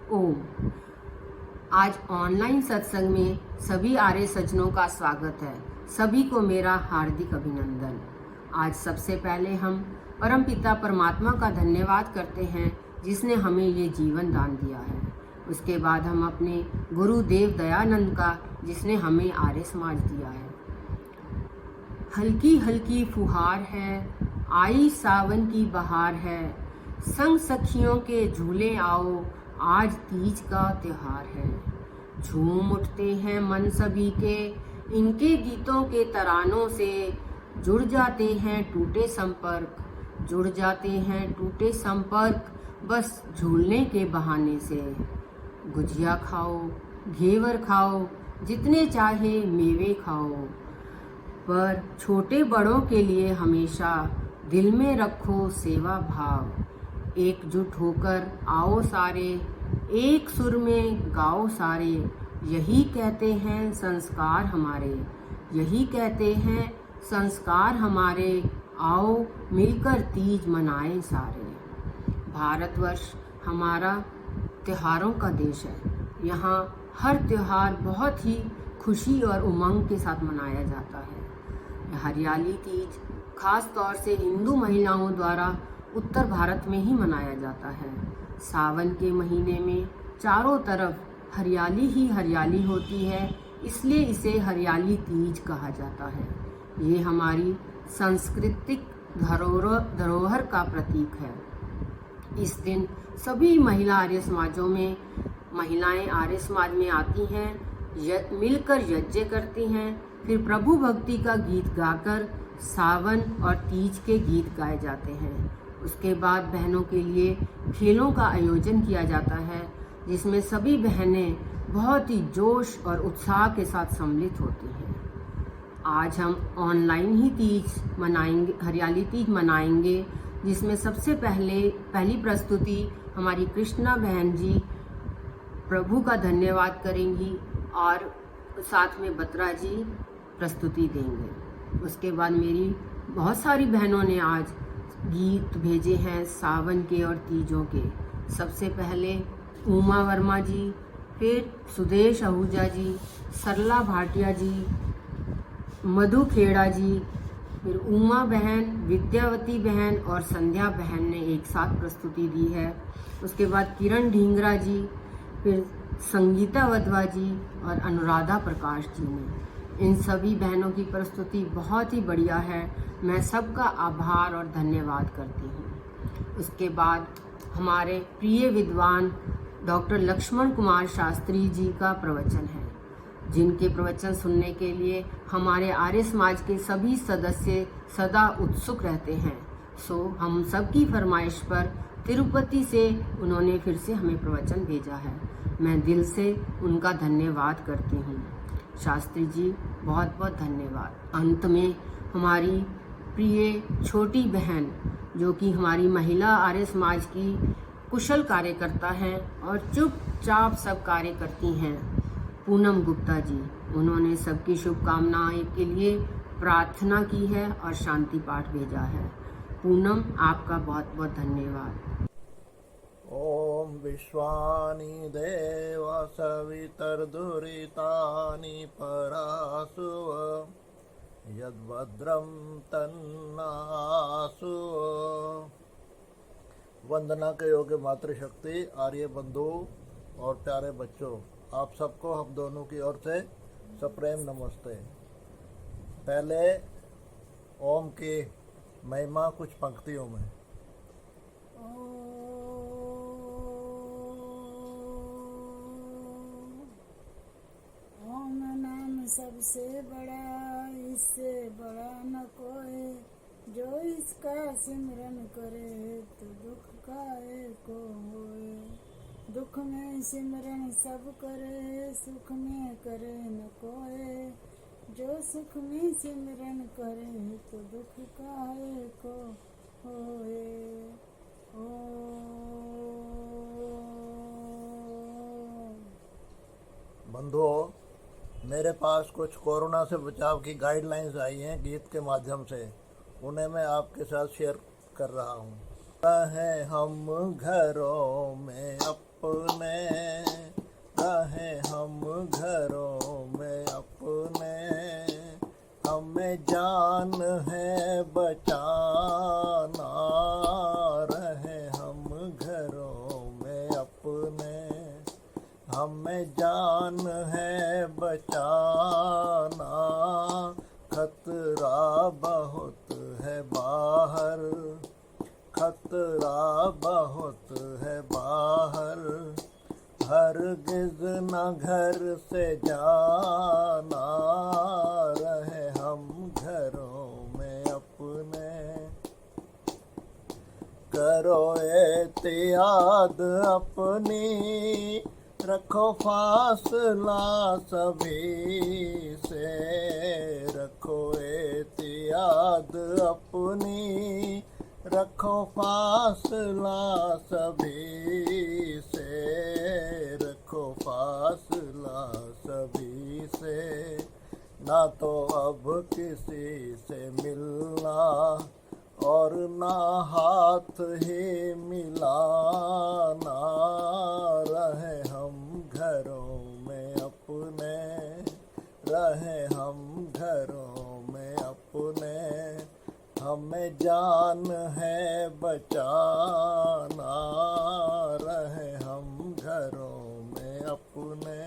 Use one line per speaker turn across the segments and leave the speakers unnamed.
ओम। आज ऑनलाइन सत्संग में सभी आर्य सज्जनों का स्वागत है। सभी को मेरा हार्दिक अभिनंदन। आज सबसे पहले हम परमपिता परमात्मा का धन्यवाद करते हैं जिसने हमें ये जीवन दान दिया है। उसके बाद हम अपने गुरुदेव दयानंद का जिसने हमें आर्य समाज दिया है। हल्की हल्की फुहार है, आई सावन की बहार है, संग सखियों के झूले आओ, आज तीज का त्योहार है। झूम उठते हैं मन सभी के, इनके गीतों के तरानों से जुड़ जाते हैं टूटे संपर्क, जुड़ जाते हैं टूटे संपर्क, बस झूलने के बहाने से। गुजिया खाओ, घेवर खाओ, जितने चाहे मेवे खाओ, पर छोटे बड़ों के लिए हमेशा दिल में रखो सेवा भाव। एकजुट होकर आओ सारे, एक सुर में गाओ सारे, यही कहते हैं संस्कार हमारे, यही कहते हैं संस्कार हमारे, आओ मिलकर तीज मनाएं सारे। भारतवर्ष हमारा त्योहारों का देश है। यहाँ हर त्योहार बहुत ही खुशी और उमंग के साथ मनाया जाता है। हरियाली तीज खास तौर से हिंदू महिलाओं द्वारा उत्तर भारत में ही मनाया जाता है। सावन के महीने में चारों तरफ हरियाली ही हरियाली होती है, इसलिए इसे हरियाली तीज कहा जाता है। ये हमारी सांस्कृतिक धरोहर का प्रतीक है। इस दिन सभी महिला आर्य समाजों में महिलाएं आर्य समाज में आती हैं, मिलकर यज्ञ करती हैं, फिर प्रभु भक्ति का गीत गाकर सावन और तीज के गीत गाए जाते हैं। उसके बाद बहनों के लिए खेलों का आयोजन किया जाता है, जिसमें सभी बहनें बहुत ही जोश और उत्साह के साथ सम्मिलित होती हैं। आज हम ऑनलाइन ही तीज मनाएंगे, हरियाली तीज मनाएंगे, जिसमें सबसे पहली प्रस्तुति हमारी कृष्णा बहन जी प्रभु का धन्यवाद करेंगी और साथ में बत्रा जी प्रस्तुति देंगे। उसके बाद मेरी बहुत सारी बहनों ने आज गीत भेजे हैं सावन के और तीजों के। सबसे पहले उमा वर्मा जी, फिर सुदेश आहूजा जी, सरला भाटिया जी, मधु खेड़ा जी, फिर उमा बहन, विद्यावती बहन और संध्या बहन ने एक साथ प्रस्तुति दी है। उसके बाद किरण ढींगरा जी, फिर संगीता वधवा जी और अनुराधा प्रकाश जी ने। इन सभी बहनों की प्रस्तुति बहुत ही बढ़िया है। मैं सबका आभार और धन्यवाद करती हूँ। उसके बाद हमारे प्रिय विद्वान डॉक्टर लक्ष्मण कुमार शास्त्री जी का प्रवचन है, जिनके प्रवचन सुनने के लिए हमारे आर्य समाज के सभी सदस्य सदा उत्सुक रहते हैं। सो हम सबकी फरमाइश पर तिरुपति से उन्होंने फिर से हमें प्रवचन भेजा है। मैं दिल से उनका धन्यवाद करती हूँ। शास्त्री जी बहुत बहुत धन्यवाद। अंत में हमारी प्रिय छोटी बहन, जो कि हमारी महिला आर्य समाज की कुशल कार्यकर्ता हैं और चुपचाप सब कार्य करती हैं, पूनम गुप्ता जी, उन्होंने सबकी शुभकामनाएं के लिए प्रार्थना की है और शांति पाठ भेजा है। पूनम, आपका बहुत बहुत धन्यवाद।
ओम विश्वानि देव सवितर्दुरितानि परासुव यद्भद्रं तन्नासु। वंदना के योग्य मातृशक्ति, आर्य बंधु और प्यारे बच्चों, आप सबको हम दोनों की ओर से सप्रेम नमस्ते। पहले ओम की महिमा कुछ पंक्तियों में।
ओम नाम सबसे बड़ा, इससे बड़ा न कोई, जो इसका सिमरन करे तो दुख का एको होए। दुख में सिमरन सब करे, सुख में करे न कोई, जो सुख में सिमरन करे तो दुख का एको होए।
बंधुओं, मेरे पास कुछ कोरोना से बचाव की गाइडलाइंस आई हैं गीत के माध्यम से, उन्हें मैं आपके साथ शेयर कर रहा हूँ। है हम घरों में अपने हमें जान है बचाना, खतरा बहुत है बाहर, खतरा बहुत है बाहर। हरगिज़ न घर से जाना, रहे हम घरों में अपने। करो एहतियात अपनी, रखो फासला सभी से। रखो एहतियात अपनी, रखो फासला सभी से। रखो फासला सभी से। ना तो अब किसी से मिलना, और ना हाथ ही मिलाना, रहे हम घरों में अपने। रहे हम घरों में अपने। हमें जान है बचाना, रहे हम घरों में अपने।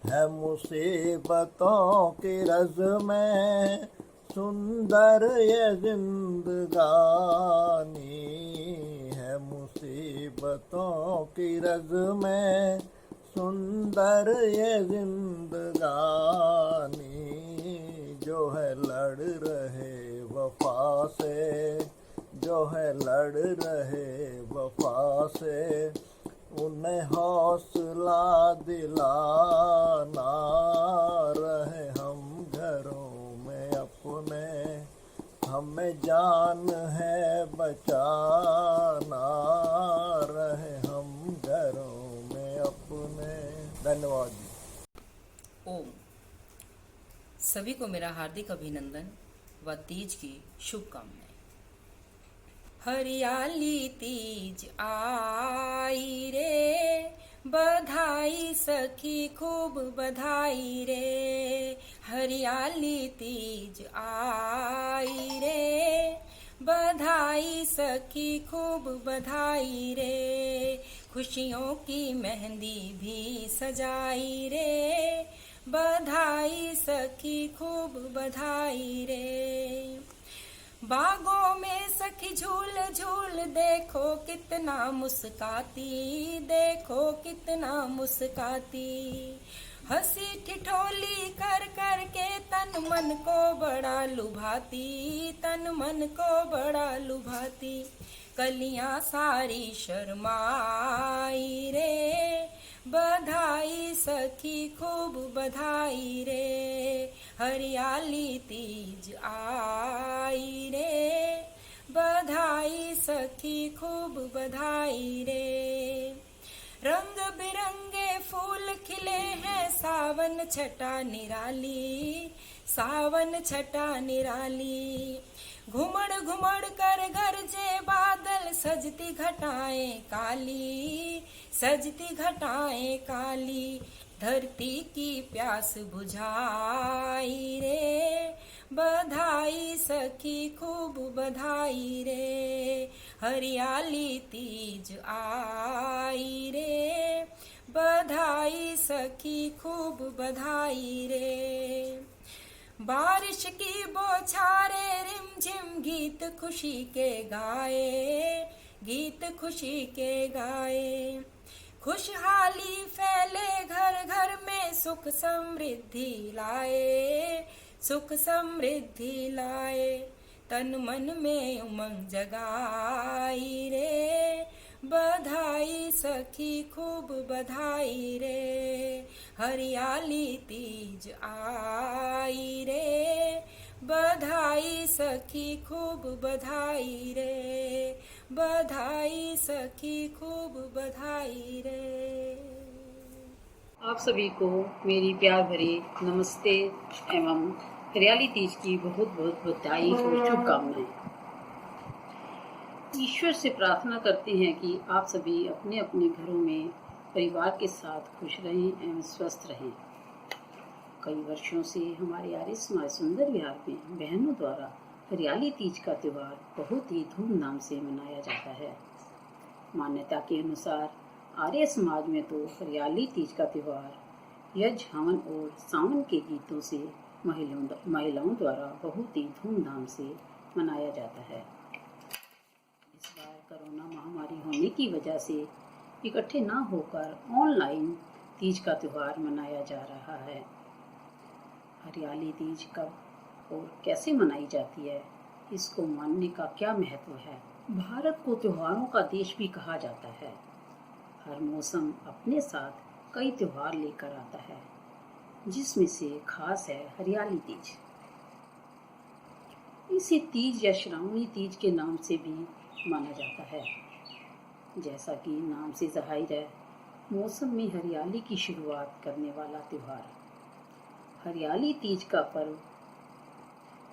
है मुसीबतों की रज़ में सुंदर ये जिंदगानी, है मुसीबतों की रज़ में सुंदर ये जिंदगानी। जो है लड़ रहे वफा से, जो है लड़ रहे वफा से, उन्हें हौसला दिलाना, रहे हम घरों में अपने। हमें जान है बचाना, रहे हम घरों में अपने। धन्यवाद जी।
ओम। सभी को मेरा हार्दिक अभिनंदन व तीज की शुभकामनाएं। हरियाली तीज आई रे, बधाई सखी खूब बधाई रे। हरियाली तीज आई रे, बधाई सखी खूब बधाई रे। खुशियों की मेहंदी भी सजाई रे, बधाई सखी खूब बधाई रे। बागों में सखी झूल झूल देखो कितना मुस्काती, देखो कितना मुस्काती। हंसी ठिठोली कर कर के तन मन को बड़ा लुभाती, तन मन को बड़ा लुभाती। कलियां सारी शर्माई रे, बधाई सखी खूब बधाई रे। हरियाली तीज आई रे, बधाई सखी खूब बधाई रे। रंग बिरंगे फूल खिले हैं, सावन छटा निराली, सावन छटा निराली। घुमड़ घुमड़ कर गरजे बादल, सजती घटाएं काली, सजती घटाएं काली। धरती की प्यास बुझाई रे, बधाई सखी खूब बधाई रे। हरियाली तीज आई रे, बधाई सखी खूब बधाई रे। बारिश की बौछारें रिमझिम गीत खुशी के गाए, गीत खुशी के गाए। खुशहाली फैले घर घर में, सुख समृद्धि लाए, सुख समृद्धि लाए। तन मन में उमंग जगाई रे, बधाई सखी खूब बधाई रे। हरियाली तीज आई रे, बधाई सखी खूब बधाई रे, बधाई सखी खूब बधाई रे।
आप सभी को मेरी प्यार भरी नमस्ते एवं हरियाली तीज की बहुत बहुत बधाई और शुभकामनाएं। ईश्वर से प्रार्थना करते हैं कि आप सभी अपने अपने घरों में परिवार के साथ खुश रहें एवं स्वस्थ रहें। कई वर्षों से हमारे आर्य समाज सुंदर विहार में बहनों द्वारा हरियाली तीज का त्यौहार बहुत ही धूमधाम से मनाया जाता है। मान्यता के अनुसार आर्य समाज में तो हरियाली तीज का त्यौहार यज्ञ हवन और सावन के गीतों से महिलाओं द्वारा बहुत ही धूमधाम से मनाया जाता है। इस बार कोरोना महामारी होने की वजह से इकट्ठे ना होकर ऑनलाइन तीज का त्यौहार मनाया जा रहा है। हरियाली तीज कब और कैसे मनाई जाती है, इसको मानने का क्या महत्व है। भारत को त्योहारों का देश भी कहा जाता है। हर मौसम अपने साथ कई त्योहार लेकर आता है, जिसमें से खास है हरियाली तीज। इसे तीज या श्रावणी तीज के नाम से भी माना जाता है। जैसा कि नाम से जाहिर है, मौसम में हरियाली की शुरुआत करने वाला त्योहार। हरियाली तीज का पर्व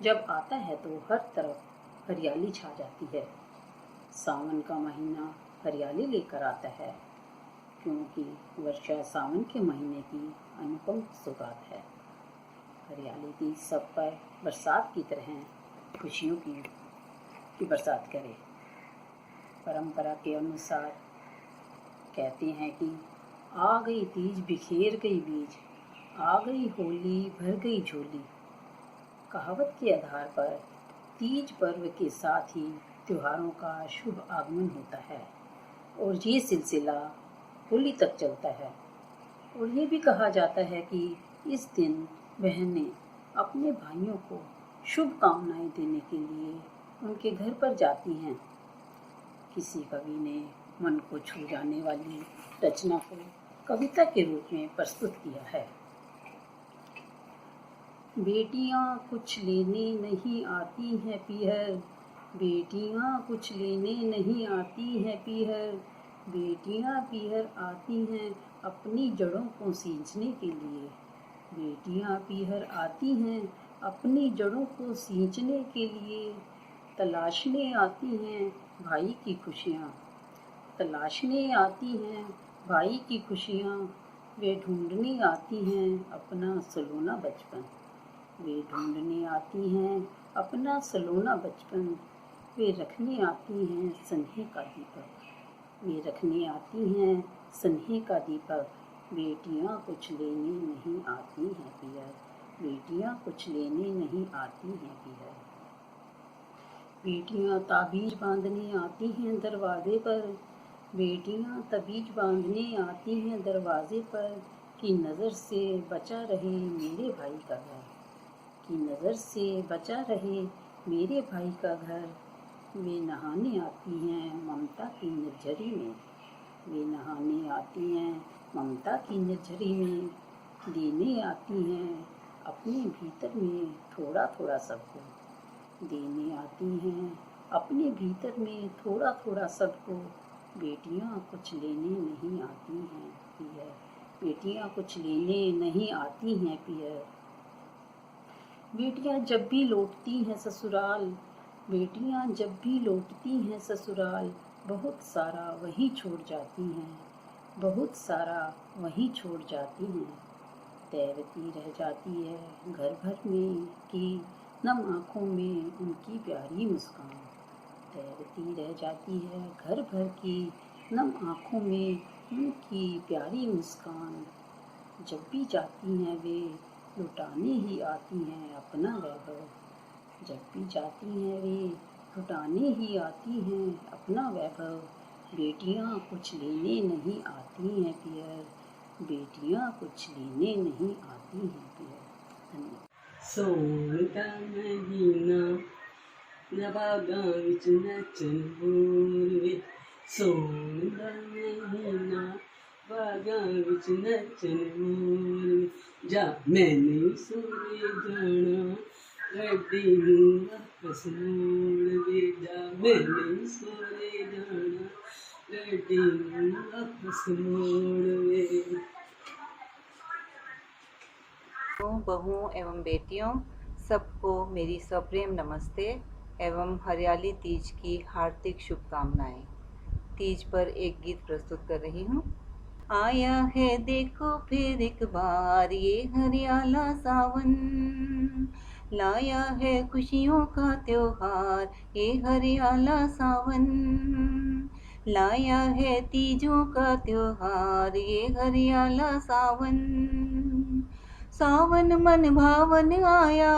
जब आता है तो हर तरफ हरियाली छा जाती है। सावन का महीना हरियाली लेकर आता है, क्योंकि वर्षा सावन के महीने की अनुपम सौगात है। हरियाली तीज सब पर बरसात की तरह खुशियों की बरसात करे। परंपरा के अनुसार कहते हैं कि आ गई तीज बिखेर गई बीज, आ गई होली भर गई झोली। कहावत के आधार पर तीज पर्व के साथ ही त्योहारों का शुभ आगमन होता है और ये सिलसिला होली तक चलता है। और ये भी कहा जाता है कि इस दिन बहनें अपने भाइयों को शुभकामनाएं देने के लिए उनके घर पर जाती हैं। किसी कवि ने मन को छू जाने वाली रचना को कविता के रूप में प्रस्तुत किया है। बेटियां कुछ लेने नहीं आती हैं पीहर, बेटियां कुछ लेने नहीं आती हैं पीहर, बेटियां पीहर आती हैं अपनी जड़ों को सींचने के लिए, बेटियां पीहर आती हैं अपनी जड़ों को सींचने के लिए। तलाशने आती हैं भाई की खुशियाँ, तलाशने आती हैं भाई की खुशियाँ। वे ढूंढने आती हैं अपना सलोना बचपन, वे ढूंढने आती हैं अपना सलोना बचपन। वे रखने आती हैं स्नेह का दीपक, वे रखने आती हैं स्नेह का दीपक। बेटियां कुछ लेने नहीं आती हैं पियर, बेटियां कुछ लेने नहीं आती हैं पियर। बेटियां ताबीज बांधने आती हैं दरवाजे पर, बेटियां ताबीज बांधने आती हैं दरवाजे पर। कि नज़र से बचा रहे मेरे भाई का घर, कि नज़र से बचा रहे मेरे भाई का घर। वे नहाने आती हैं ममता की निर्झरी में, वे नहाने आती हैं ममता की निर्झरी में। देने आती हैं अपने भीतर में थोड़ा थोड़ा सबको, देने आती हैं अपने भीतर में थोड़ा थोड़ा सबको। बेटियां कुछ लेने नहीं आती हैं पियर, बेटियां कुछ लेने नहीं आती हैं पियर। बेटियां जब भी लौटती हैं ससुराल, बेटियां जब भी लौटती हैं ससुराल। बहुत सारा वहीं छोड़ जाती हैं, बहुत सारा वहीं छोड़ जाती हैं। तैरती रह जाती है घर भर में कि नम आँखों में उनकी प्यारी मुस्कान, तैरती रह जाती है घर भर की नम आँखों में उनकी प्यारी मुस्कान। जब भी जाती हैं वे लुटाने ही आती हैं अपना वैभव, जब भी जाती हैं वे लुटाने ही आती हैं अपना वैभव। बेटियां कुछ लेने नहीं आती हैं पियर, बेटियां कुछ लेने नहीं आती हैं पियर। धन्यवाद।
सोन का महीना नवागा विच नचन बोरवे, सोन का महीना बागा विच नचन बोरवे। जा मैंने सोरे जाना गड्डी नूं वापस मोड़वे, जा मैंने सोरे जाना गड्डी नूं वापस मोड़वे।
बहुओं एवं बेटियों, सबको मेरी सप्रेम नमस्ते एवं हरियाली तीज की हार्दिक शुभकामनाएं। तीज पर एक गीत प्रस्तुत कर रही हूँ। आया है देखो फिर एक बार ये हरियाला सावन, लाया है खुशियों का त्योहार ये हरियाला सावन। लाया है तीजों का त्योहार ये हरियाला सावन। सावन मन भावन आया,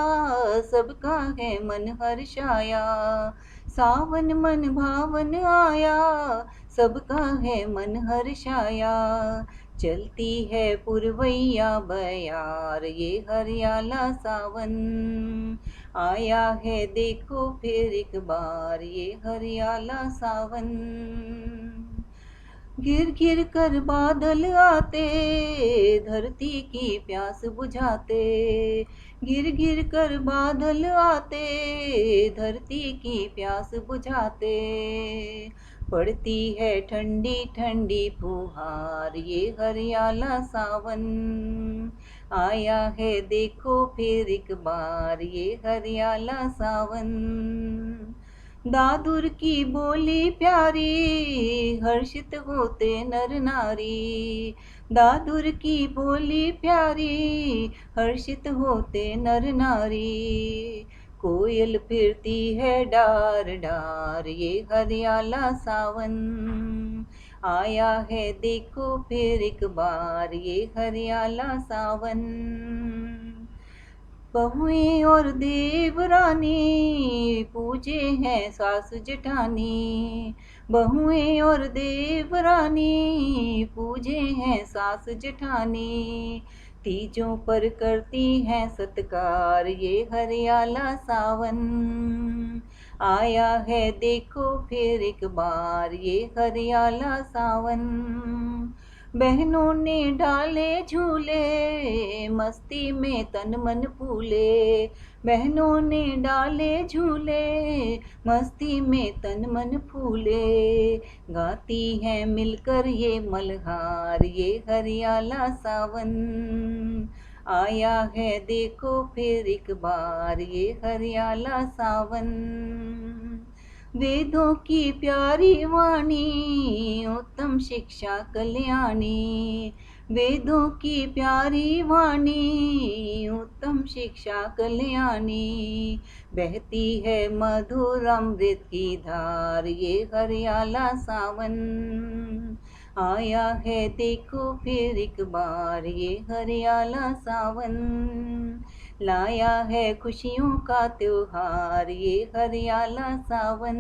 सबका है मन हर्षाया। सावन मन भावन आया, सबका है मन हर्षाया। चलती है पुरवैया बयार ये हरियाला सावन। आया है देखो फिर एक बार ये हरियाला सावन। गिर गिर कर बादल आते, धरती की प्यास बुझाते। गिर गिर कर बादल आते, धरती की प्यास बुझाते। पड़ती है ठंडी ठंडी फुहार ये हरियाला सावन। आया है देखो फिर एक बार ये हरियाला सावन। दादुर की बोली प्यारी, हर्षित होते नर नारी। दादुर की बोली प्यारी, हर्षित होते नर नारी। कोयल फिरती है डार डार ये हरियाला सावन। आया है देखो फिर एक बार ये हरियाला सावन। बहुएं और देवरानी पूजे हैं सास जेठानी। बहुएं और देवरानी पूजे हैं सास जेठानी। तीजों पर करती हैं सत्कार ये हरियाला सावन। आया है देखो फिर एक बार ये हरियाला सावन। बहनों ने डाले झूले, मस्ती में तन मन फूले। बहनों ने डाले झूले, मस्ती में तन मन फूले। गाती हैं मिलकर ये मल्हार ये हरियाला सावन। आया है देखो फिर एक बार ये हरियाला सावन। वेदों की प्यारी वाणी, उत्तम शिक्षा कल्याणी। वेदों की प्यारी वाणी, उत्तम शिक्षा कल्याणी। बहती है मधुर अमृत की धार ये हरियाला सावन। आया है देखो फिर एक बार ये हरियाला सावन। लाया है खुशियों का त्योहार ये हरियाला सावन।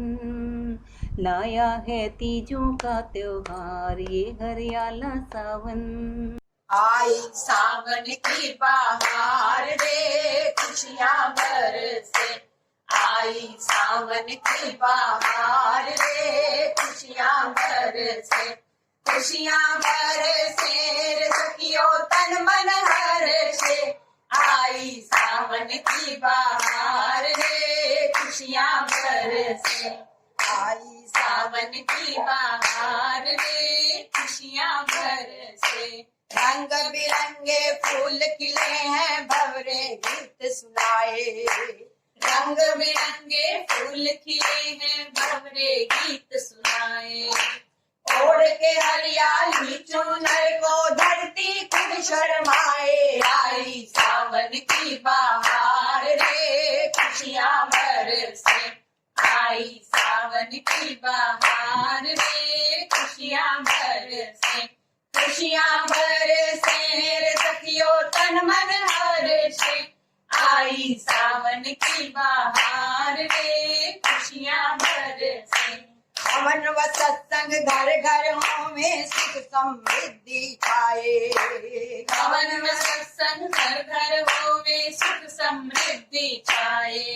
लाया है तीजों का त्योहार ये हरियाला सावन।
आई सावन की बहार रे खुशियाँ बरसे। आई सावन की बहार रे खुशियाँ बरसे। खुशियाँ बरसे रे सखियो तन मन हर्षे। आई सावन की बहार रे खुशियाँ बरसे। आई सावन की बहार रे खुशियाँ बरसे। रंग बिरंगे फूल खिले हैं भंवरे गीत सुनाए। रंग बिरंगे फूल खिले हैं भंवरे गीत सुनाए। ओढ़ के हरियाली चुनर को धरती खुद शर्माए। आई सावन की बहार रे खुशियाँ बरसे। आई सावन की बहार रे खुशियाँ बरसे। खुशियाँ बरसे रे सखियो तन मन हर्षे। आई सावन की बहार रे खुशियाँ बरसे। हवन व सत्संग घर घर होवे सुख समृद्धि छाए। हवन व सत्संग घर घर होवे सुख समृद्धि छाए।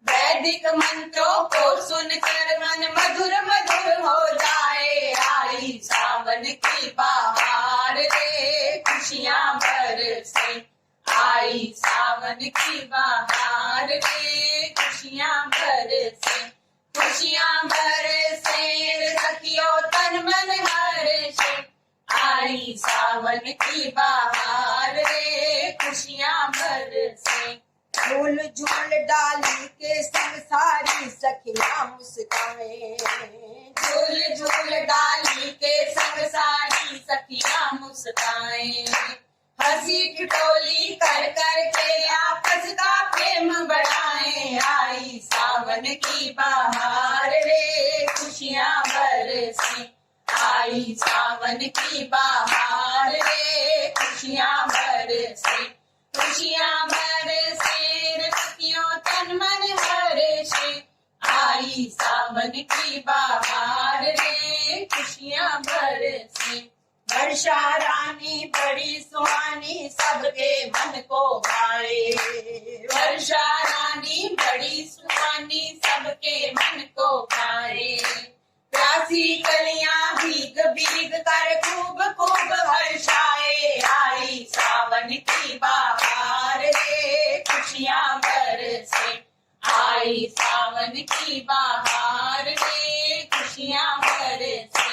वैदिक मंत्रों को सुनकर मन मधुर मधुर हो जाए। आई सावन की बहार रे खुशियाँ बरसे। आई सावन की बहार रे खुशियाँ बरसे। खुशियाँ बरसे सखियो तन मन हर्षे। आई सावन की बहार रे खुशियाँ बरसे। झूल झूल डाली के संग सारी सखियाँ मुस्काए। झूल झूल डाली के संग सारी सखियाँ मुस्काए। हंसी ठिठोली कर कर के आपस का प्रेम बढ़ाए। आई सावन की बहार रे खुशियां बरसे। आई सावन की बहार रे खुशियां बरसे। खुशियां बरसे रसियों तन मन हर्षे। आई सावन की बहार रे खुशियां बरसे। वर्षा रानी बड़ी सुहानी सबके मन को भाए। वर्षा रानी बड़ी सुहानी सबके मन को भाए। प्यासी कलियां भीग भीग कर खूब खूब हर्षाए। आई सावन की बहार रे खुशियां बरसे। आई सावन की बहार रे खुशियां बरसे।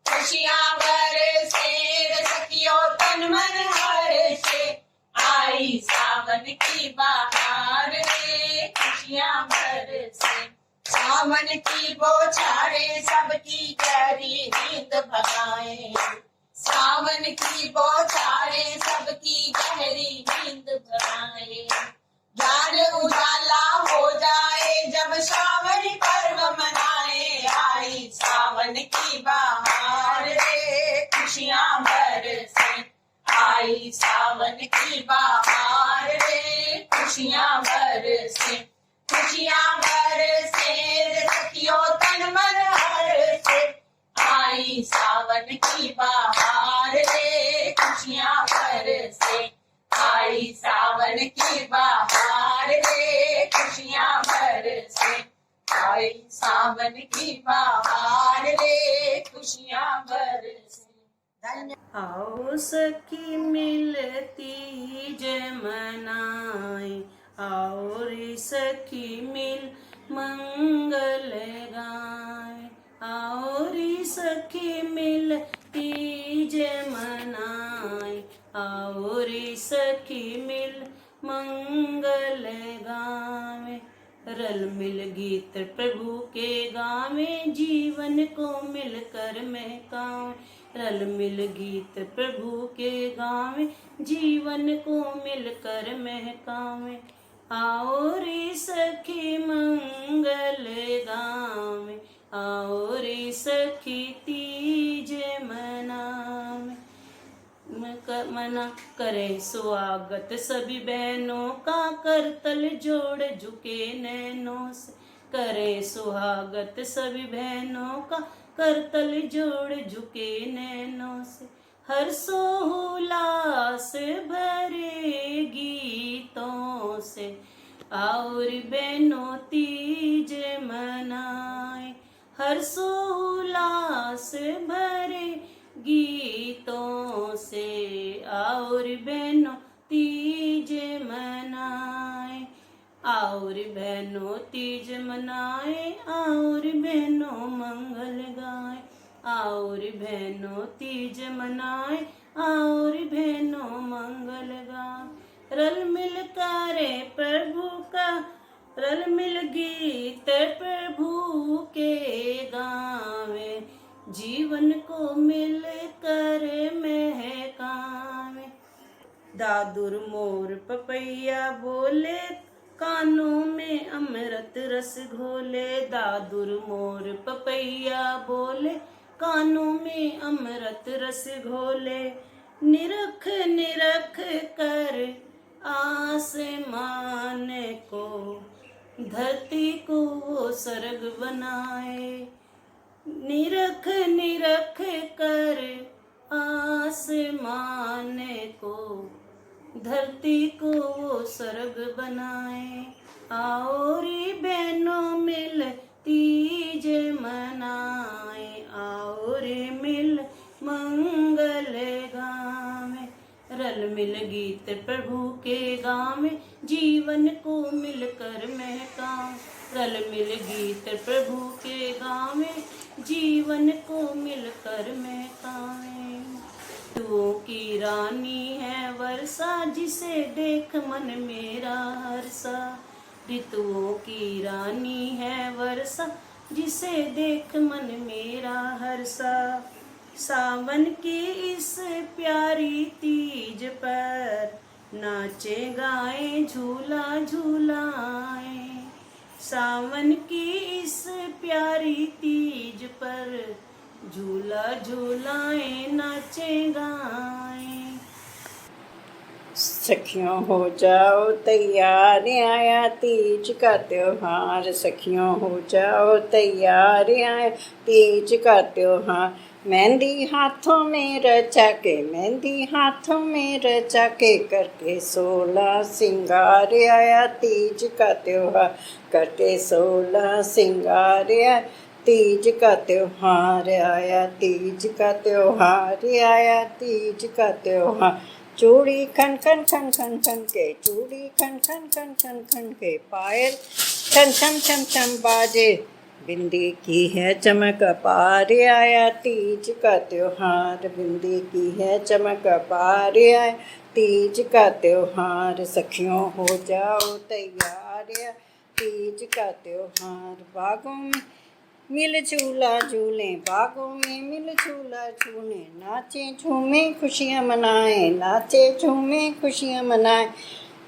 खुशियां बरसे सखियों तन मन हर्षे। आई सावन की बहार रे खुशियां बरसे। सावन की बौछारें सबकी गहरी नींद भगाए। सावन की बौछारें सबकी गहरी नींद भगाए। ज्ञान उजाला हो जाए जब सावन पर्व मनाए। आई सावन की बहार रे खुशियां बरसे। आई सावन की बहार रे खुशियां बरसे। खुशियां बरसे सखियों तन मन हर्षे। आई सावन की बहार रे खुशियां बरसे। आई सावन की बहार रे खुशियां बरसे। आई सावन की बहार रे खुशियां बरसे। धन्यवाद।
आओ सखी मिलती जय मनाए। आओ रे सखी मिल मंगल गाए। आओ रे सखी मिलती जय मनाए। आओ रे सखी मिल मंगल गावे। रल मिल गीत प्रभु के गावे जीवन को मिलकर महकावे। रल मिल गीत प्रभु के गावे जीवन को मिलकर महकावे। आओ रे सखी मंगल गावे। आओ रे सखी तीज मनावे। मना करे स्वागत सभी बहनों का करतल जोड़ झुके नैनों से। करे सुहागत सभी बहनों का करतल जोड़ झुके नैनों से। हर्षोल्लास भरे गीतों से और बहनों तीज मनाए। हर्षोल्लास भरे गीतों से और बहनों तीज मनाए। और बहनों तीज मनाए और बहनों मंगल गाए। और बहनों तीज मनाए और बहनों मंगल गाए। रल मिल करे प्रभु का रल मिल गीत प्रभु के गावे। जीवन को मिल कर महकावे। दादुर मोर पपैया बोले कानों में अमृत रस घोले। दादुर मोर पपैया बोले कानों में अमृत रस घोले। निरख निरख कर आसमान को धरती को वो स्वर्ग बनाए। निरख निरख कर आसमान को धरती को वो स्वर्ग बनाए। आओ रे बहनों मिल तीज मनाए। आओ रे मिल मंगल गावे। रल मिल गीत प्रभु के गावे जीवन को मिलकर महकावे। रल मिल गीत प्रभु के गावे जीवन को मिलकर महकावे। ऋतुओं की रानी है वर्षा जिसे देख मन मेरा हर्षा। ऋतुओं की रानी है वर्षा जिसे देख मन मेरा हर्षा। सावन की इस प्यारी तीज तीज पर नाचे गाए झूला झूलाए। सावन की इस प्यारी तीज पर झूला झूलाए नाचे गाए।
सखियों हो जाओ तैयार, आया तीज का त्योहार। सखियों हो जाओ तैयार, आया तीज का त्योहार। मेहंदी हाथों में रचा के, मेहंदी हाथों में रचा के, करके 16 सिंगार, आया तीज का त्योहार। करके 16 सिंगार, आया तीज का त्योहार। आया तीज का त्योहार, आया तीज का त्योहार। चूड़ी खन खन खन खन खन के, चूड़ी खन खन खन खन खन के, पायल छम छम छम छम बाजे, बिंदी की है चमक अपार। आया तीज का त्योहार, बिंदी की है चमक अपार। आया तीज का त्योहार। सखियों हो जाओ तैयार, आया तीज का त्योहार। बागों में मिल झूला झूले, बागों में मिल झूला झूले, नाचे झूमे खुशियाँ मनाए, नाचे झूमे खुशियाँ मनाए।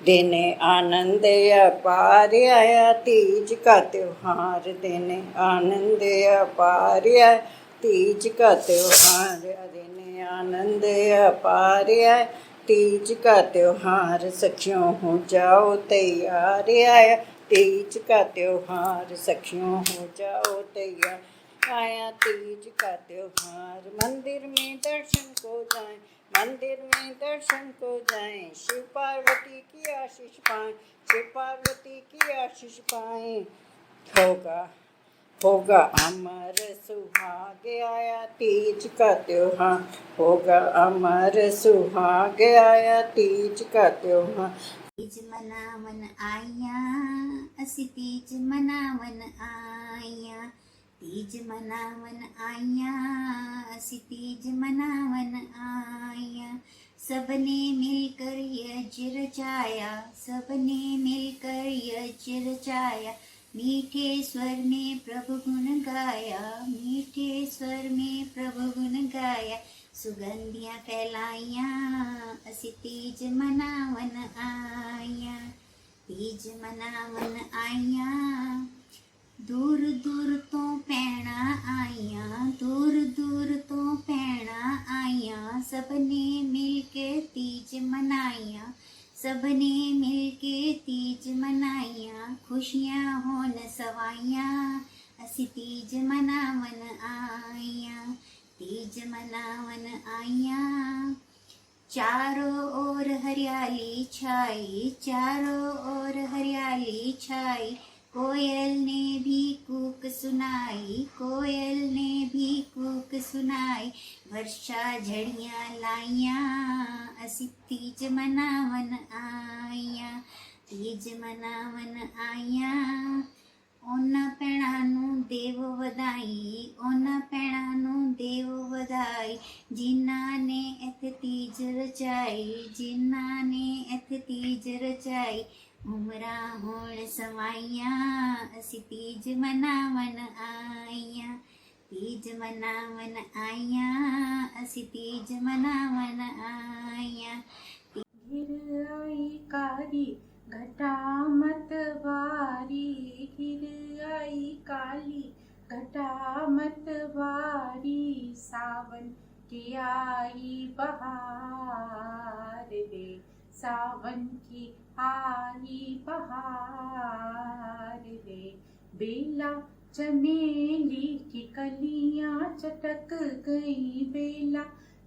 देने आनंद अपार, आया तीज का त्योहार। देने आनंद अपार, आया तीज का त्योहार। देने आनंद अपार, आया तीज का त्योहार। सखियों हो जाओ तैयार, आया तीज का त्योहार। सखियों हो जाओ तैयार, आया तीज का त्योहार। मंदिर में दर्शन को जाएं, मंदिर में दर्शन को जाएं, शिव पार्वती की आशीष पाएं, शिव पार्वती की आशीष पाएं। होगा होगा अमर सुहाग, आया तीज का त्योहार। होगा अमर सुहाग, आया तीज का त्योहार।
तीज मनावन आया, असी तीज मनावन आया। तीज मनावन आया, असी तीज मनावन आया। सबने मिलकर यज्ञ रचाया, सबने मिलकर यज्ञ रचाया। मीठे स्वर में प्रभु गुण गाया, मीठे स्वर में प्रभु गुण गाया। सुगंधियाँ फैलाइया, असी तीज मनावन आया। तीज मनावन आया, दूर दूर तो पैणा आया, दूर दूर तो पैणा आया। सबने मिलके तीज मनाया, सबने मिलके तीज मनाया। खुशियाँ होन सवाइया, असी तीज मनावन आया। तीज मनावन आया, चारों ओर हरियाली छाई, चारों ओर हरियाली छाई। कोयल ने भी कूक सुनाई, कोयल ने भी कूक सुनाई। वर्षा झड़ियाँ लाइया, असी तीज मनावन आया। तीज मनावन आया, ओना पैणानू देव वधाई, ओना पैणानू देव वधाई। जिन्ना ने इथ तीज रचाई, जिन्ना ने इथ तीज रचाई। उमरा होण सवाइया, असी तीज मनावन आया। तीज मनावन आया, असी तीज मनावन आया।
घिर आई कारी घटा मत वारी, घिर आई काली घटा मत वारी। सावन की आई बहार रे, सावन की आई बहार रे। बेला चमेली की कलियां चटक गई, बेला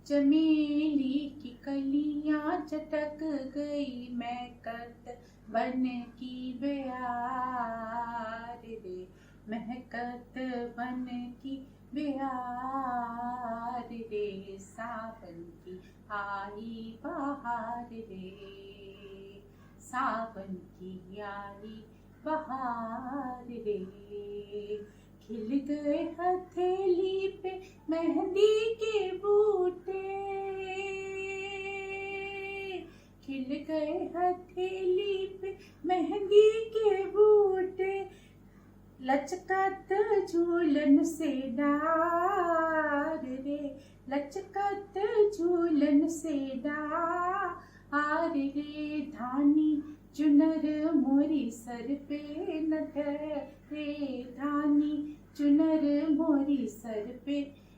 चमेली की कलियां चटक गई। महकत बन की बेयार रे, महकत बन की बेयार रे। सावन की आई बहार रे, सावन की आई बहार रे। खिल गए हथेली पे मेहंदी के बूटे, खिल गए हथेली पे मेहंदी के बूटे। लचकत झूलन से डार रे, लचकत झूलन से डार रे धानी चुनर मोरी सर पे न ठहरे धानी चुनर मोरी सर पे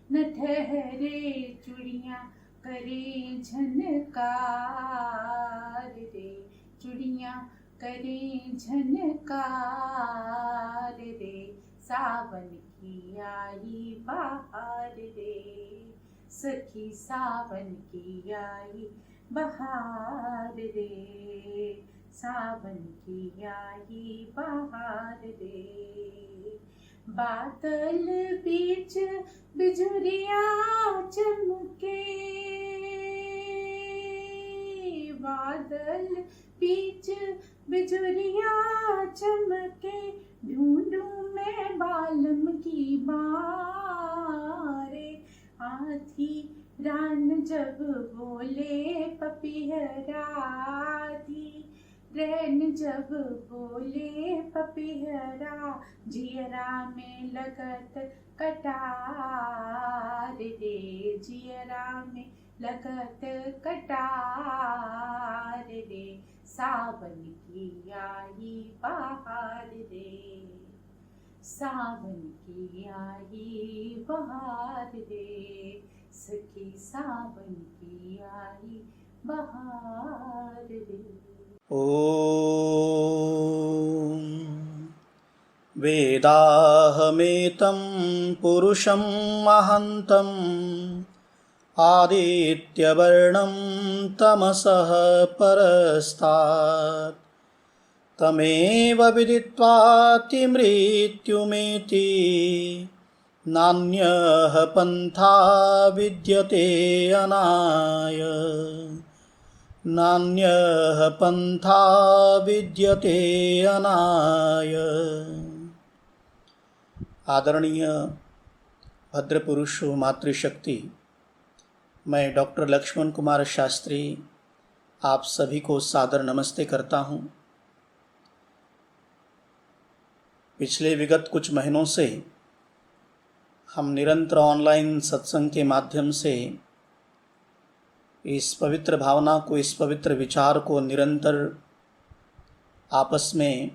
न ठहरे चूड़ियाँ करे झनकार रे चूड़ियाँ करे झनकार रे सावन की आई बहार रे सखी सावन की आई बहार रे सावन की आई बहार रे बादल बीच बिजुरिया चमके बादल बीच बिजुरिया चमके ढूंढूं मैं बालम की बारे आधी रान जब बोले पपीहरा आधी रैन जब बोले पपीहरा जियरा में लगत कटार रे जियरा में लगत कटार रे सावन की आई बहार रे सावन की आई बहार रे सखी सावन की आई बहार रे।
ॐ वेदाहमेतं पुरुषं महान्तम् आदित्यवर्णं तमसः परस्तात् तमेव विदित्वाति मृत्युमेति नान्यः पन्था विद्यते अनाय नान्यः पन्था विद्यते अनाय। आदरणीय भद्रपुरुषों मातृशक्ति, मैं डॉक्टर लक्ष्मण कुमार शास्त्री आप सभी को सादर नमस्ते करता हूँ। पिछले विगत कुछ महीनों से हम निरंतर ऑनलाइन सत्संग के माध्यम से इस पवित्र भावना को, इस पवित्र विचार को निरंतर आपस में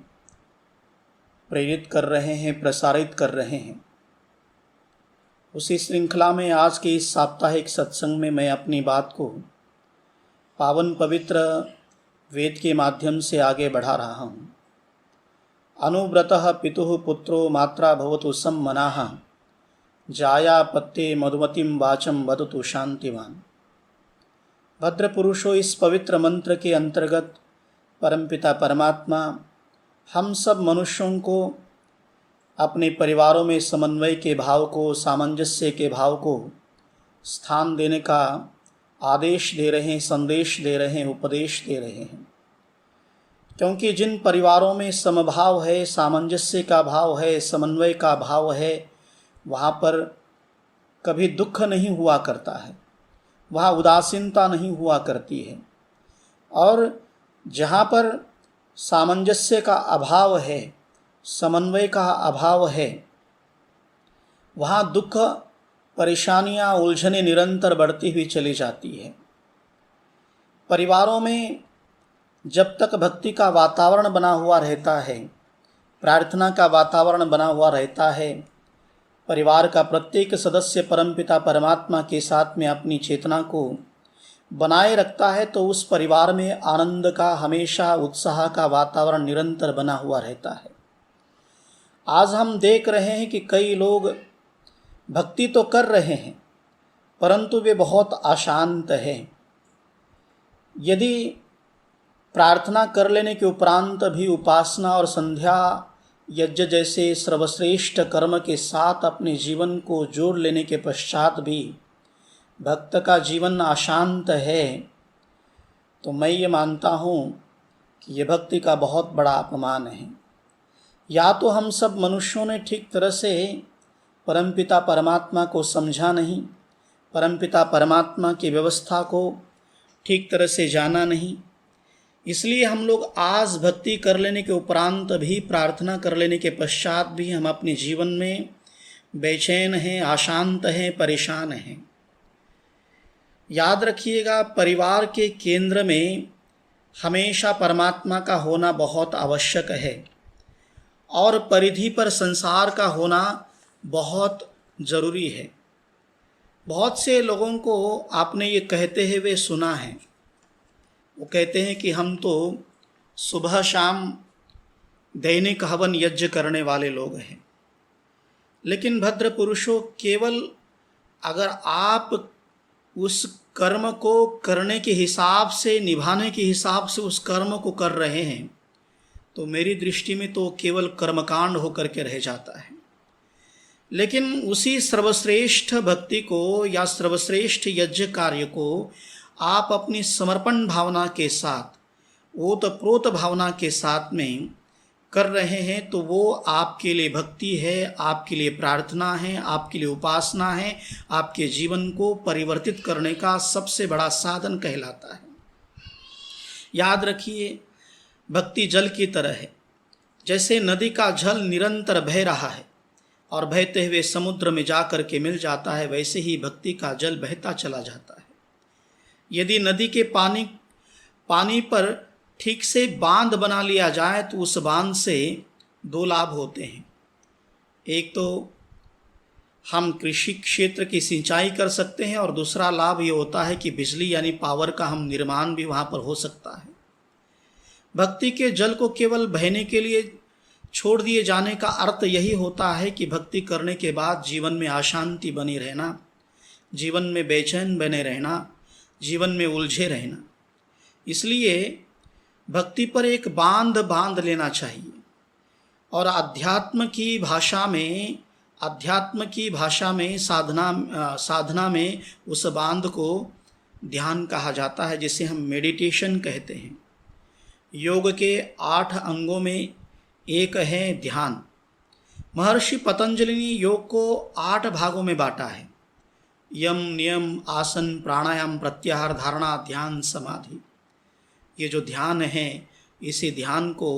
प्रेरित कर रहे हैं, प्रसारित कर रहे हैं। उसी श्रृंखला में आज के इस साप्ताहिक सत्संग में मैं अपनी बात को पावन पवित्र वेद के माध्यम से आगे बढ़ा रहा हूँ। अनुव्रतः पितुः पुत्रो मात्रा भवतु सम्मनाः जाया पत्ते मधुमतिम वाचम वदतु शांतिवान। भद्र पुरुषों, इस पवित्र मंत्र के अंतर्गत परमपिता परमात्मा हम सब मनुष्यों को अपने परिवारों में समन्वय के भाव को, सामंजस्य के भाव को स्थान देने का आदेश दे रहे हैं, संदेश दे रहे हैं, उपदेश दे रहे हैं। क्योंकि जिन परिवारों में समभाव है, सामंजस्य का भाव है, समन्वय का भाव है, वहाँ पर कभी दुख नहीं हुआ करता है, वहाँ उदासीनता नहीं हुआ करती है। और जहाँ पर सामंजस्य का अभाव है, समन्वय का अभाव है, वहाँ दुख, परेशानियाँ, उलझनें निरंतर बढ़ती हुई चली जाती है। परिवारों में जब तक भक्ति का वातावरण बना हुआ रहता है, प्रार्थना का वातावरण बना हुआ रहता है, परिवार का प्रत्येक सदस्य परमपिता परमात्मा के साथ में अपनी चेतना को बनाए रखता है, तो उस परिवार में आनंद का, हमेशा उत्साह का वातावरण निरंतर बना हुआ रहता है। आज हम देख रहे हैं कि कई लोग भक्ति तो कर रहे हैं, परंतु वे बहुत अशांत हैं। यदि प्रार्थना कर लेने के उपरांत भी उपासना और संध्या यज्ञ जैसे सर्वश्रेष्ठ कर्म के साथ अपने जीवन को जोड़ लेने के पश्चात भी भक्त का जीवन अशांत है, तो मैं ये मानता हूँ कि ये भक्ति का बहुत बड़ा अपमान है। या तो हम सब मनुष्यों ने ठीक तरह से परमपिता परमात्मा को समझा नहीं, परमपिता परमात्मा की व्यवस्था को ठीक तरह से जाना नहीं, इसलिए हम लोग आज भक्ति कर लेने के उपरांत भी, प्रार्थना कर लेने के पश्चात भी हम अपने जीवन में बेचैन हैं, अशांत हैं, परेशान हैं। याद रखिएगा, परिवार के केंद्र में हमेशा परमात्मा का होना बहुत आवश्यक है और परिधि पर संसार का होना बहुत ज़रूरी है। बहुत से लोगों को आपने ये कहते हुए सुना है, वो कहते हैं कि हम तो सुबह शाम दैनिक हवन यज्ञ करने वाले लोग हैं। लेकिन भद्र पुरुषों, केवल अगर आप उस कर्म को करने के हिसाब से, निभाने के हिसाब से उस कर्म को कर रहे हैं, तो मेरी दृष्टि में तो केवल कर्मकांड होकर के रह जाता है। लेकिन उसी सर्वश्रेष्ठ भक्ति को या सर्वश्रेष्ठ यज्ञ कार्य को आप अपनी समर्पण भावना के साथ, ओतप्रोत भावना के साथ में कर रहे हैं, तो वो आपके लिए भक्ति है, आपके लिए प्रार्थना है, आपके लिए उपासना है, आपके जीवन को परिवर्तित करने का सबसे बड़ा साधन कहलाता है। याद रखिए, भक्ति जल की तरह है। जैसे नदी का जल निरंतर बह रहा है और बहते हुए समुद्र में जा कर के मिल जाता है, वैसे ही भक्ति का जल बहता चला जाता है। यदि नदी के पानी पर ठीक से बांध बना लिया जाए तो उस बांध से दो लाभ होते हैं। एक तो हम कृषि क्षेत्र की सिंचाई कर सकते हैं और दूसरा लाभ ये होता है कि बिजली यानी पावर का हम निर्माण भी वहाँ पर हो सकता है। भक्ति के जल को केवल बहने के लिए छोड़ दिए जाने का अर्थ यही होता है कि भक्ति करने के बाद जीवन में अशांति बनी रहना, जीवन में बेचैन बने रहना, जीवन में उलझे रहना। इसलिए भक्ति पर एक बांध लेना चाहिए और अध्यात्म की भाषा में साधना में उस बांध को ध्यान कहा जाता है, जिसे हम मेडिटेशन कहते हैं। योग के 8 अंगों में एक है ध्यान। महर्षि पतंजलि ने योग को 8 भागों में बांटा है। यम, नियम, आसन, प्राणायाम, प्रत्याहार, धारणा, ध्यान, समाधि। ये जो ध्यान है, इसी ध्यान को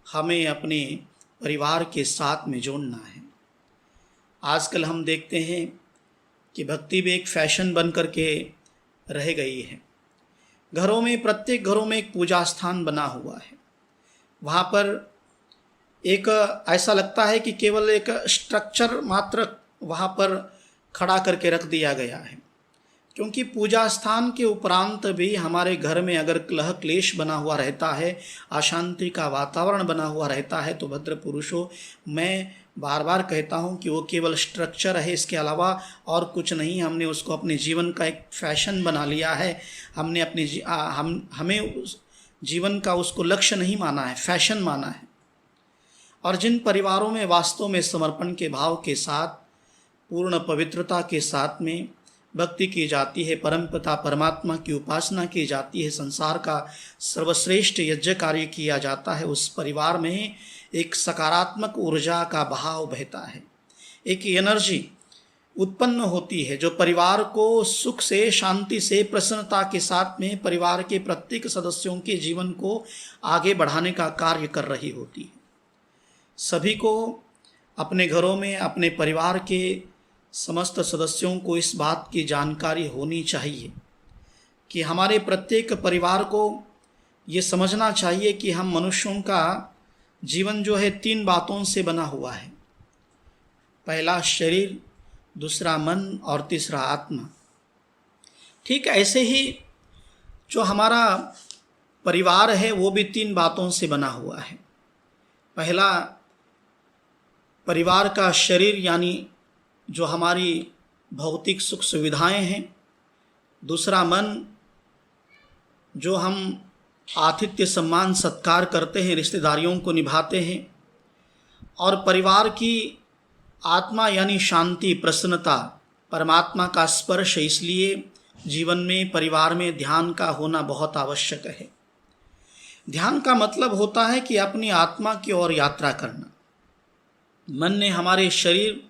हमें अपने परिवार के साथ में जोड़ना है। आजकल हम देखते हैं कि भक्ति भी एक फैशन बन कर के रह गई है। घरों में, प्रत्येक घरों में एक पूजा स्थान बना हुआ है। वहाँ पर एक ऐसा लगता है कि केवल एक स्ट्रक्चर मात्र वहाँ पर खड़ा करके रख दिया गया है, क्योंकि पूजा स्थान के उपरांत भी हमारे घर में अगर कलह क्लेश बना हुआ रहता है, अशांति का वातावरण बना हुआ रहता है, तो भद्र पुरुषों, मैं बार बार कहता हूँ कि वो केवल स्ट्रक्चर है, इसके अलावा और कुछ नहीं। हमने उसको अपने जीवन का एक फैशन बना लिया है। हमने हमें उस जीवन का उसको लक्ष्य नहीं माना है, फैशन माना है। और जिन परिवारों में वास्तव में समर्पण के भाव के साथ, पूर्ण पवित्रता के साथ में भक्ति की जाती है, परमपिता परमात्मा की उपासना की जाती है, संसार का सर्वश्रेष्ठ यज्ञ कार्य किया जाता है, उस परिवार में एक सकारात्मक ऊर्जा का बहाव बहता है, एक एनर्जी उत्पन्न होती है जो परिवार को सुख से, शांति से, प्रसन्नता के साथ में परिवार के प्रत्येक सदस्यों के जीवन को आगे बढ़ाने का कार्य कर रही होती है। सभी को अपने घरों में, अपने परिवार के समस्त सदस्यों को इस बात की जानकारी होनी चाहिए कि हमारे प्रत्येक परिवार को ये समझना चाहिए कि हम मनुष्यों का जीवन जो है 3 बातों से बना हुआ है। पहला शरीर, दूसरा मन और तीसरा आत्मा। ठीक ऐसे ही जो हमारा परिवार है वो भी 3 बातों से बना हुआ है। पहला, परिवार का शरीर यानी जो हमारी भौतिक सुख सुविधाएं हैं। दूसरा, मन, जो हम आतिथ्य सम्मान सत्कार करते हैं, रिश्तेदारियों को निभाते हैं। और परिवार की आत्मा यानी शांति, प्रसन्नता, परमात्मा का स्पर्श। इसलिए जीवन में, परिवार में ध्यान का होना बहुत आवश्यक है। ध्यान का मतलब होता है कि अपनी आत्मा की ओर यात्रा करना। मन ने हमारे शरीर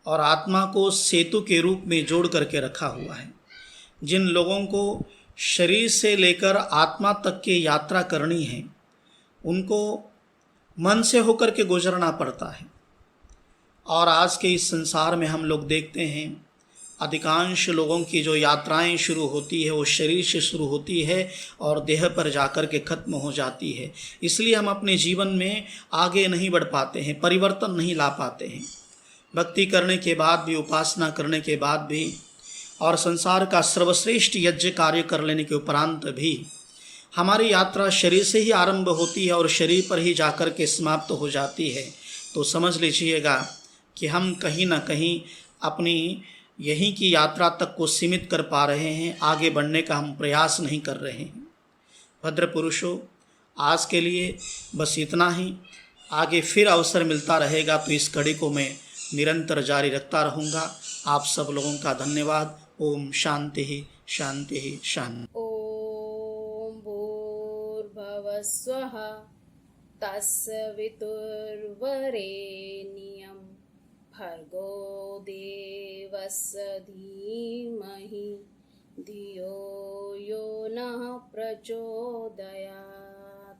और आत्मा को सेतु के रूप में जोड़ करके रखा हुआ है। जिन लोगों को शरीर से लेकर आत्मा तक की यात्रा करनी है, उनको मन से होकर के गुजरना पड़ता है। और आज के इस संसार में हम लोग देखते हैं अधिकांश लोगों की जो यात्राएं शुरू होती है वो शरीर से शुरू होती है और देह पर जाकर के ख़त्म हो जाती है। इसलिए हम अपने जीवन में आगे नहीं बढ़ पाते हैं, परिवर्तन नहीं ला पाते हैं। भक्ति करने के बाद भी, उपासना करने के बाद भी और संसार का सर्वश्रेष्ठ यज्ञ कार्य कर लेने के उपरांत भी हमारी यात्रा शरीर से ही आरंभ होती है और शरीर पर ही जाकर के समाप्त हो जाती है। तो समझ लीजिएगा कि हम कहीं ना कहीं अपनी यहीं की यात्रा तक को सीमित कर पा रहे हैं, आगे बढ़ने का हम प्रयास नहीं कर रहे हैं। भद्र पुरुषों, आज के लिए बस इतना ही। आगे फिर अवसर मिलता रहेगा तो इस कड़ी को मैं निरंतर जारी रखता रहूँगा। आप सब लोगों का धन्यवाद। ओम शांति ही शांति ही शांति।
ॐ भूर्भुवस्वः तत्सवितुर्वरेण्यं भर्गो देवस्य धीमहि धियो यो नः प्रचोदयात्।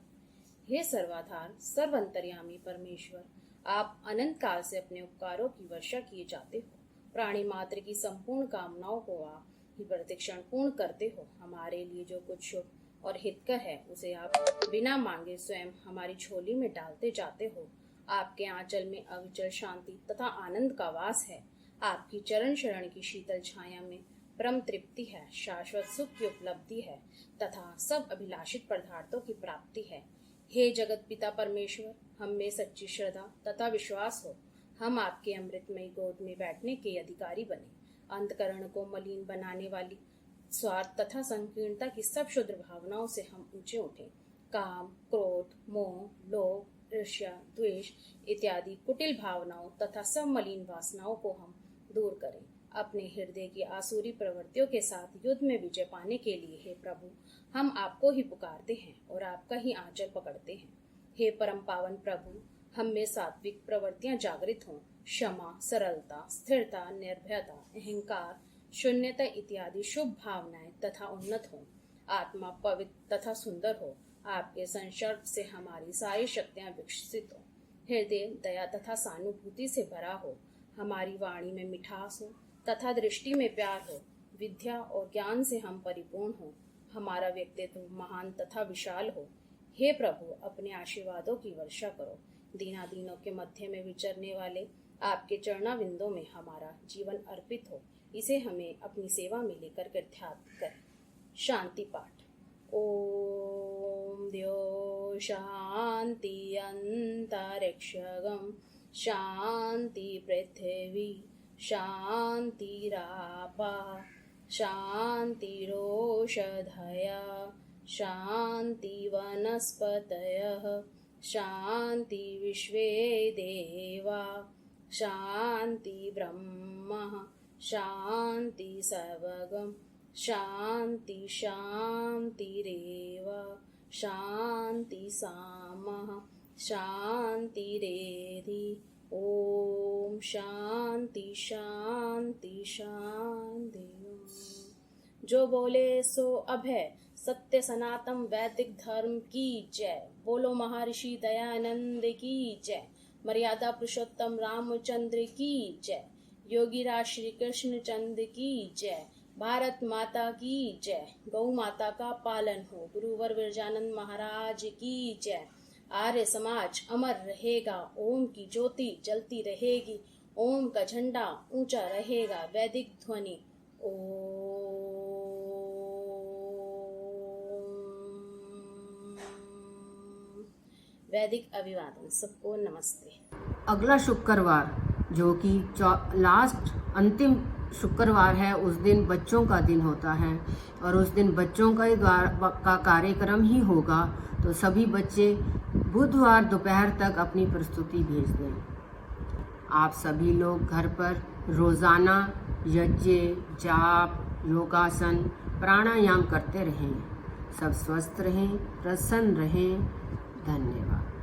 हे सर्वाधार सर्वंतर्यामी परमेश्वर, आप अनंत काल से अपने उपकारों की वर्षा किए जाते हो। प्राणी मात्र की संपूर्ण कामनाओं को आप ही प्रतिक्षण पूर्ण करते हो। हमारे लिए जो कुछ शुभ और हितकर है उसे आप बिना मांगे स्वयं हमारी झोली में डालते जाते हो। आपके आंचल में अविचल शांति तथा आनंद का वास है। आपकी चरण शरण की शीतल छाया में परम तृप्ति है, शाश्वत सुख की उपलब्धि है तथा सब अभिलाषित पदार्थों की प्राप्ति है। हे जगत पिता परमेश्वर, हम में सच्ची श्रद्धा तथा विश्वास हो। हम आपके अमृतमयी गोद में बैठने के अधिकारी बने। अंतकरण को मलिन बनाने वाली स्वार्थ तथा संकीर्णता की सब क्षुद्र भावनाओं से हम ऊंचे उठें। काम, क्रोध, मोह, लोभ, ईर्ष्या, द्वेष इत्यादि कुटिल भावनाओं तथा सब मलिन वासनाओं को हम दूर करें। अपने हृदय की आसुरी प्रवृत्तियों के साथ युद्ध में विजय पाने के लिए हे प्रभु, हम आपको ही पुकारते हैं और आपका ही आंचल पकड़ते हैं। हे परम पावन प्रभु, हम में सात्विक प्रवृत्तियां जागृत हों। क्षमा, सरलता, स्थिरता, निर्भयता, अहंकार, शून्यता इत्यादि शुभ भावनाएं तथा उन्नत हों। आत्मा पवित्र तथा सुंदर हो। आपके संसर्ग से हमारी सारी शक्तियां विकसित हो। हृदय दया तथा सहानुभूति से भरा हो। हमारी वाणी में मिठास हो तथा दृष्टि में प्यार हो। विद्या और ज्ञान से हम परिपूर्ण हो। हमारा व्यक्तित्व महान तथा विशाल हो। हे प्रभु, अपने आशीर्वादों की वर्षा करो। दीनादीनों के मध्य में विचरने वाले आपके चरणाविंदों में हमारा जीवन अर्पित हो। इसे हमें अपनी सेवा में लेकर कृत्यार्थ करें। शांति पाठ। ओम द्यो शांति अंतरिक्षगम शांति पृथ्वी शांतिरापा शांतिरोषधया शांति वनस्पतयः शांति विश्वे देवा शांति ब्रह्म शांति सर्वगम शांति शांतिरेव शांति सामः शांतिरेधि। ओम शांति शांति शांति। जो बोले सो अभय सत्य सनातन वैदिक धर्म की जय। बोलो महर्षि दयानंद की जय। मर्यादा पुरुषोत्तम रामचंद्र की जय। योगी राज श्री कृष्ण चंद्र की जय। भारत माता की जय। गौ माता का पालन हो। गुरुवर विरजानंद महाराज की जय। आर्य समाज अमर रहेगा। ओम की ज्योति जलती रहेगी। ओम का झंडा ऊंचा रहेगा। वैदिक ध्वनि वैदिक अभिवादन। सबको नमस्ते।
अगला शुक्रवार जो कि लास्ट अंतिम शुक्रवार है, उस दिन बच्चों का दिन होता है और उस दिन बच्चों का कार्यक्रम ही होगा। तो सभी बच्चे बुधवार दोपहर तक अपनी प्रस्तुति भेज दें। आप सभी लोग घर पर रोजाना यज्ञ, जाप, योगासन, प्राणायाम करते रहें। सब स्वस्थ रहें, प्रसन्न रहें। धन्यवाद।